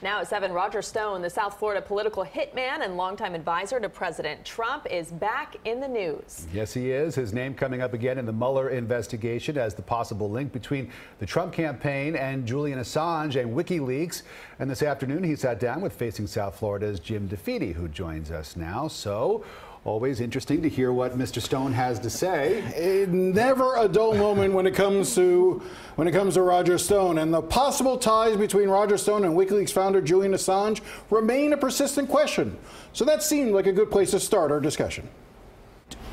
Now at 7, Roger Stone, the South Florida political hitman and longtime advisor to President Trump, is back in the news. Yes, he is. His name coming up again in the Mueller investigation as the possible link between the Trump campaign and Julian Assange and WikiLeaks. And this afternoon, he sat down with Facing South Florida's Jim DeFede, who joins us now. So, always interesting to hear what Mr. Stone has to say. Never a dull moment when it comes to Roger Stone, and the possible ties between Roger Stone and WikiLeaks founder Julian Assange remain a persistent question. So that seemed like a good place to start our discussion.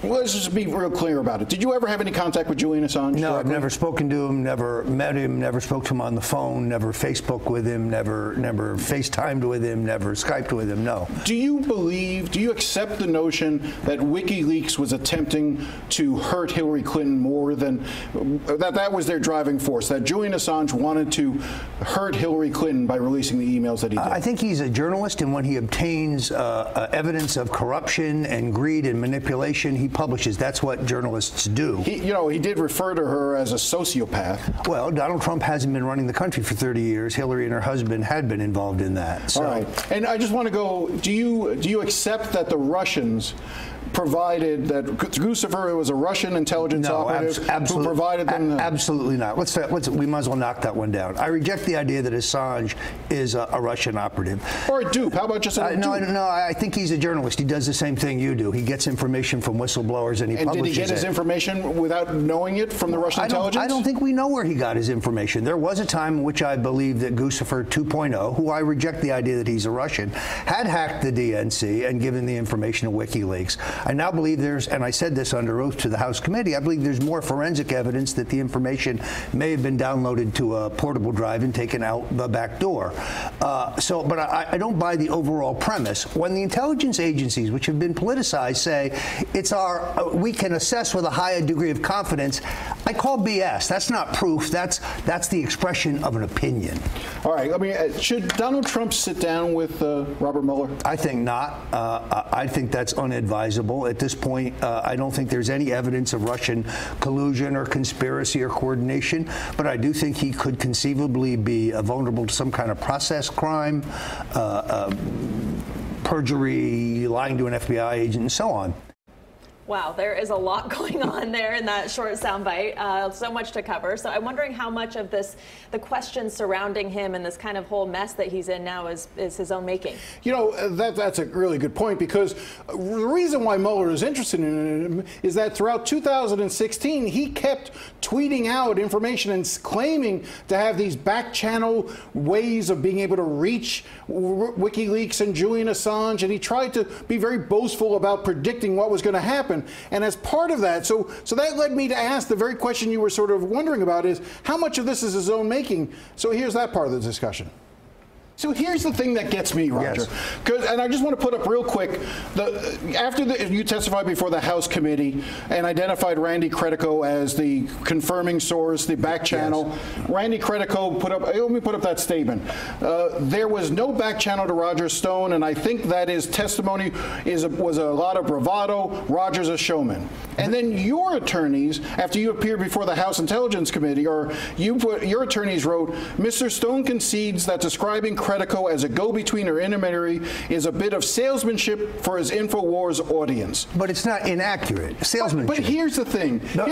Well, let's just be real clear about it. Did you ever have any contact with Julian Assange? No, I've never spoken to him, never met him, never spoke to him on the phone, never Facebook with him, never FaceTimed with him, never Skyped with him, no. Do you accept the notion that WikiLeaks was attempting to hurt Hillary Clinton more than, that was their driving force, that Julian Assange wanted to hurt Hillary Clinton by releasing the emails that he did? I think he's a journalist, and when he obtains evidence of corruption and greed and manipulation, he publishes. That's what journalists do. He did refer to her as a sociopath. Well, Donald Trump hasn't been running the country for 30 years. Hillary and her husband had been involved in that. So. All right. And I just want to go, do you accept that the Russians provided that Guccifer was a Russian intelligence operative who provided them? Absolutely not. We might as well knock that one down. I reject the idea that Assange is a Russian operative. Or a dupe. How about just a dupe? No, I think he's a journalist. He does the same thing you do. He gets information from whistleblowers and he publishes it. And did he get his information without knowing it from the Russian intelligence? I don't think we know where he got his information. There was a time in which I believe that Guccifer 2.0, who I reject the idea that he's a Russian, had hacked the DNC and given the information to WikiLeaks. I now believe and I said this under oath to the House committee, I believe there's more forensic evidence that the information may have been downloaded to a portable drive and taken out the back door. But I don't buy the overall premise. When the intelligence agencies, which have been politicized, say we can assess with a high degree of confidence, I call BS. That's not proof. That's the expression of an opinion. All right. I mean, should Donald Trump sit down with Robert Mueller? I think not. I think that's unadvisable. At this point, I don't think there's any evidence of Russian collusion or conspiracy or coordination, but I do think he could conceivably be vulnerable to some kind of process crime, perjury, lying to an FBI agent, and so on. Wow, there is a lot going on there in that short soundbite. So much to cover. So I'm wondering how much of this, the questions surrounding him and this kind of whole mess that he's in now is his own making. You know, that's a really good point, because the reason why Mueller is interested in him is that throughout 2016, he kept tweeting out information and claiming to have these back channel ways of being able to reach WikiLeaks and Julian Assange, and he tried to be very boastful about predicting what was going to happen. And as part of that, so that led me to ask the very question you were sort of wondering about, is how much of this is his own making? So here's that part of the discussion. So here's the thing that gets me, Roger. Yes. And I just want to put up real quick, after you testified before the House committee and identified Randy Credico as the confirming source, the back channel, yes. Randy Credico let me put up that statement. There was no back channel to Roger Stone, and I think that his testimony was a lot of bravado. Roger's a showman. And then your attorneys, after you appeared before the House Intelligence Committee, your attorneys wrote, Mr. Stone concedes that describing Credico as a go-between or intermediary is a bit of salesmanship for his InfoWars audience. But it's not inaccurate. Salesmanship. But here's the thing. No,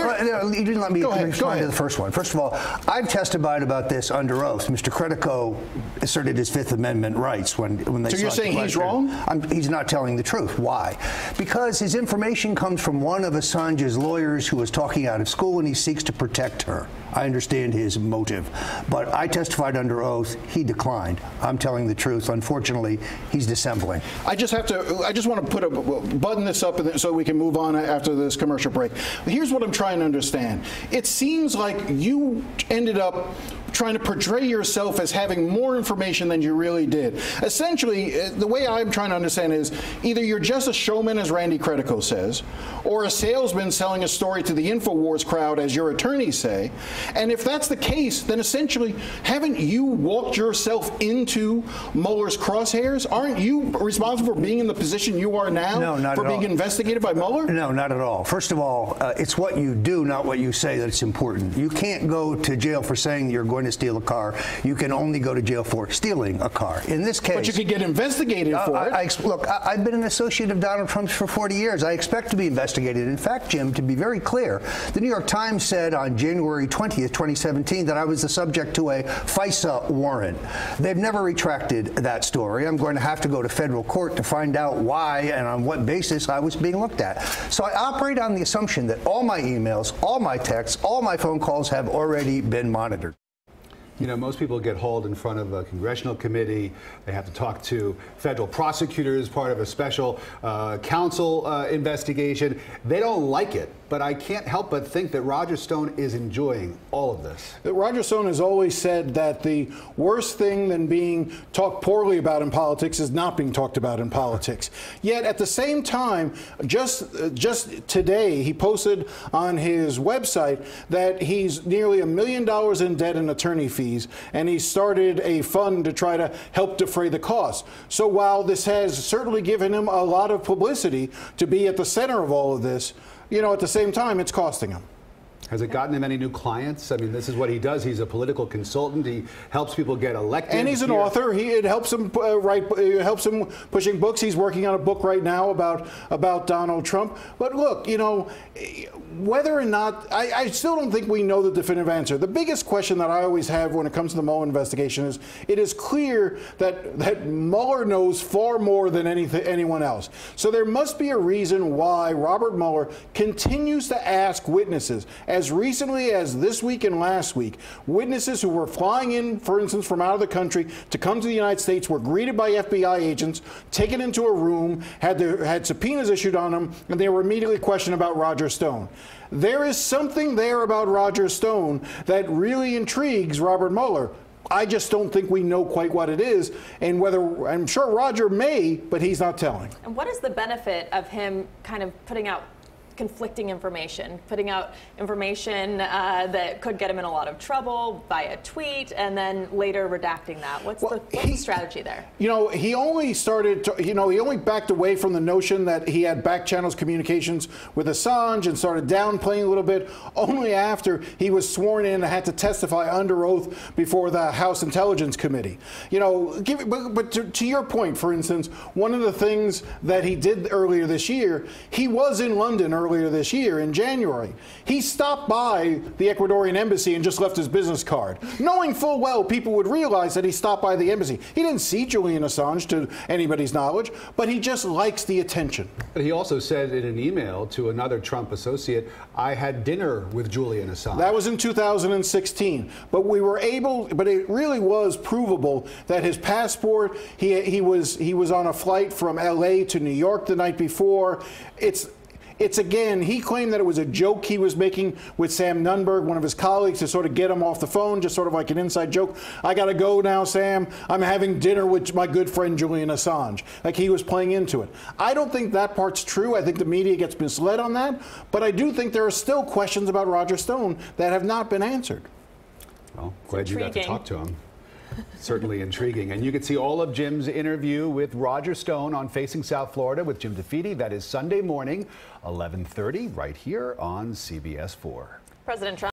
you didn't let me respond to the first one. First of all, I've testified about this under oath. Mr. Credico asserted his Fifth Amendment rights when they So you're saying he's wrong? He's not telling the truth. Why? Because his information comes from one of Assange's lawyers who was talking out of school, and he seeks to protect her. I understand his motive. But I testified under oath. He declined. I'm telling the truth. Unfortunately, he's dissembling. I just want to button this up so we can move on after this commercial break. Here's what I'm trying to understand. It seems like you ended up trying to portray yourself as having more information than you really did. Essentially, the way I'm trying to understand is either you're just a showman, as Randy Credico says, or a salesman selling a story to the InfoWars crowd, as your attorneys say. And if that's the case, then essentially, haven't you walked yourself into Mueller's crosshairs? Aren't you responsible for being in the position you are now? No, not for at all. being investigated by Mueller? No, not at all. First of all, it's what you do, not what you say, that's important. You can't go to jail for saying you're going going to steal a car, you can only go to jail for stealing a car. In this case, but you could get investigated for it. Look, I've been an associate of Donald Trump's for 40 years. I expect to be investigated. In fact, Jim, to be very clear, the New York Times said on January 20th, 2017, that I was the subject to a FISA warrant. They've never retracted that story. I'm going to have to go to federal court to find out why and on what basis I was being looked at. So I operate on the assumption that all my emails, all my texts, all my phone calls have already been monitored. You know, most people get hauled in front of a congressional committee. They have to talk to federal prosecutors, part of a special counsel investigation. They don't like it, but I can't help but think that Roger Stone is enjoying all of this. Roger Stone has always said that the worst thing than being talked poorly about in politics is not being talked about in politics. Yet at the same time, just today, he posted on his website that he's nearly $1 million in debt and attorney fees, and he started a fund to try to help defray the costs. So while this has certainly given him a lot of publicity to be at the center of all of this, you know, at the same time, it's costing him. Has it gotten him any new clients? I mean, this is what he does. He's a political consultant. He helps people get elected. And he's an author. It helps him write. It helps him pushing books. He's working on a book right now about Donald Trump. But look, you know, whether or not, I still don't think we know the definitive answer. The biggest question that I always have when it comes to the Mueller investigation is, it is clear that Mueller knows far more than anyone else. So there must be a reason why Robert Mueller continues to ask witnesses. As recently as this week and last week, witnesses who were flying in, for instance, from out of the country to come to the United States were greeted by FBI agents, taken into a room, had subpoenas issued on them, and they were immediately questioned about Roger Stone. There is something there about Roger Stone that really intrigues Robert Mueller. I just don't think we know quite what it is, and whether, I'm sure Roger may, but he's not telling. And what is the benefit of him kind of putting out conflicting information, putting out information that could get him in a lot of trouble via tweet, and then later redacting that? What's the strategy there? You know, he only started to, he only backed away from the notion that he had back channels communications with Assange and started downplaying a little bit only after he was sworn in and had to testify under oath before the House Intelligence Committee. You know, but to your point, for instance, one of the things that he did earlier this year, he was in London earlier this year in January. He stopped by the Ecuadorian embassy and just left his business card, knowing full well people would realize that he stopped by the embassy. He didn't see Julian Assange to anybody's knowledge, but he just likes the attention. But he also said in an email to another Trump associate, I had dinner with Julian Assange. That was in 2016, but we were able, but it really was provable that his passport, he was on a flight from LA to New York the night before. It's again, he claimed that it was a joke he was making with Sam Nunberg, one of his colleagues, to sort of get him off the phone, just sort of like an inside joke. I got to go now, Sam. I'm having dinner with my good friend Julian Assange. Like he was playing into it. I don't think that part's true. I think the media gets misled on that. But I do think there are still questions about Roger Stone that have not been answered. Well, glad you got to talk to him. Certainly intriguing. And you can see all of Jim's interview with Roger Stone on Facing South Florida with Jim DeFede. That is Sunday morning, 11:30, right here on CBS 4. President Trump